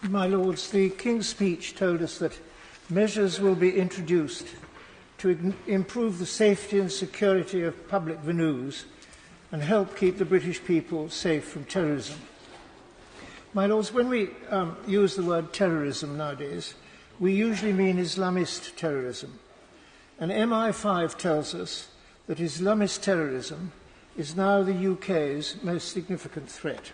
My Lords, the King's speech told us that measures will be introduced to improve the safety and security of public venues and help keep the British people safe from terrorism. My Lords, when we use the word terrorism nowadays, we usually mean Islamist terrorism. And MI5 tells us that Islamist terrorism is now the UK's most significant threat.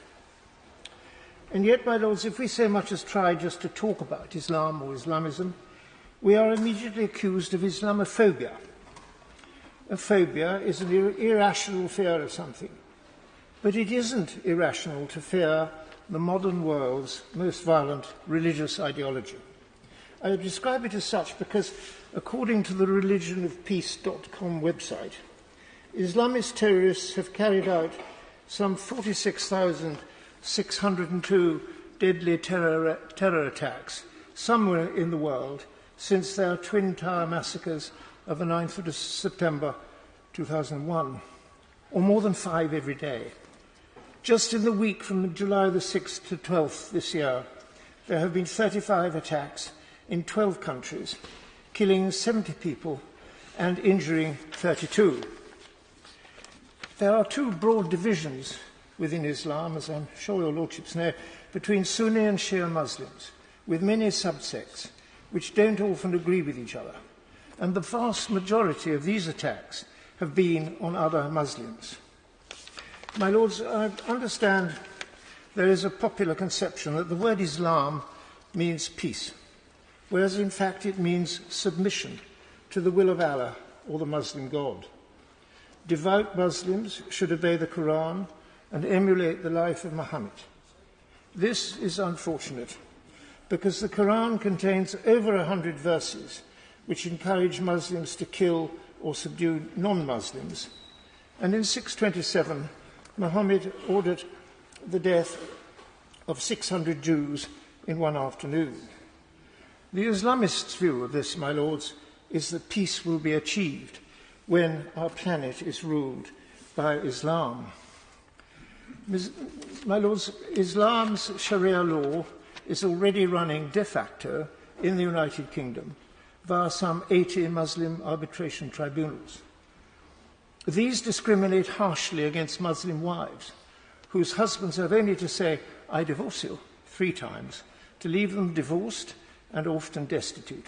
And yet, my Lords, if we so much as try just to talk about Islam or Islamism, we are immediately accused of Islamophobia. A phobia is an irrational fear of something. But it isn't irrational to fear the modern world's most violent religious ideology. I describe it as such because, according to the religionofpeace.com website, Islamist terrorists have carried out some 46,602 deadly terror attacks somewhere in the world since their Twin Tower massacres of the 9th of September 2001, or more than 5 every day. Just in the week from July the 6th to 12th this year, there have been 35 attacks in 12 countries, killing 70 people and injuring 32. There are two broad divisions within Islam, as I'm sure your lordships know, between Sunni and Shia Muslims, with many subsects which don't often agree with each other. And the vast majority of these attacks have been on other Muslims. My Lords, I understand there is a popular conception that the word Islam means peace, whereas in fact it means submission to the will of Allah or the Muslim God. Devout Muslims should obey the Quran and emulate the life of Muhammad. This is unfortunate because the Quran contains over 100 verses which encourage Muslims to kill or subdue non-Muslims. And in 627, Muhammad ordered the death of 600 Jews in one afternoon. The Islamists' view of this, my Lords, is that peace will be achieved when our planet is ruled by Islam. My Lords, Islam's Sharia law is already running de facto in the United Kingdom via some 80 Muslim arbitration tribunals. These discriminate harshly against Muslim wives, whose husbands have only to say, "I divorce you," 3 times, to leave them divorced and often destitute.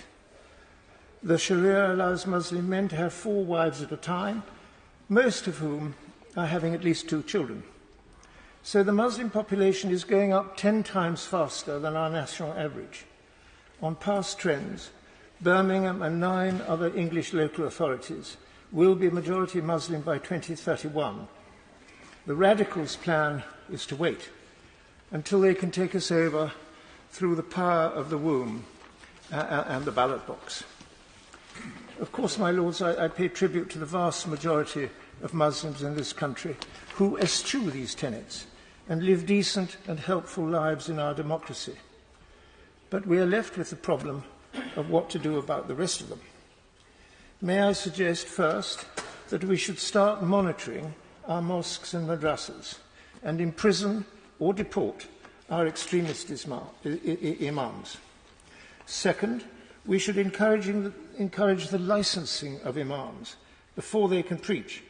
The Sharia allows Muslim men to have 4 wives at a time, most of whom are having at least 2 children. So the Muslim population is going up 10 times faster than our national average. On past trends, Birmingham and 9 other English local authorities will be majority Muslim by 2031. The radicals' plan is to wait until they can take us over through the power of the womb and the ballot box. Of course, my Lords, I pay tribute to the vast majority of Muslims in this country who eschew these tenets and live decent and helpful lives in our democracy. But we are left with the problem of what to do about the rest of them. May I suggest first that we should start monitoring our mosques and madrasas and imprison or deport our extremist imams. Second, we should encourage the licensing of imams before they can preach,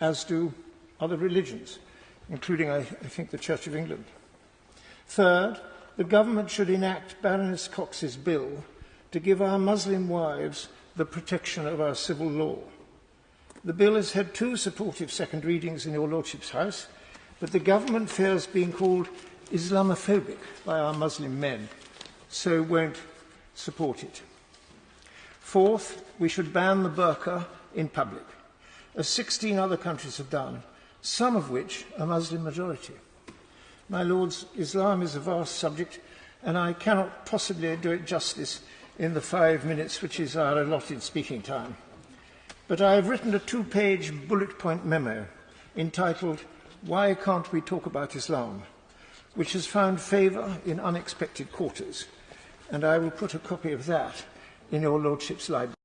as do other religions, including, I think, the Church of England. Third, the government should enact Baroness Cox's bill to give our Muslim wives the protection of our civil law. The bill has had 2 supportive second readings in your Lordship's House, but the government fears being called Islamophobic by our Muslim men, so won't support it. Fourth, we should ban the burqa in public, as 16 other countries have done, some of which are Muslim majority. My Lords, Islam is a vast subject, and I cannot possibly do it justice in the 5 minutes which is our allotted speaking time. But I have written a 2-page bullet point memo entitled "Why Can't We Talk About Islam?", which has found favour in unexpected quarters, and I will put a copy of that in your Lordship's library.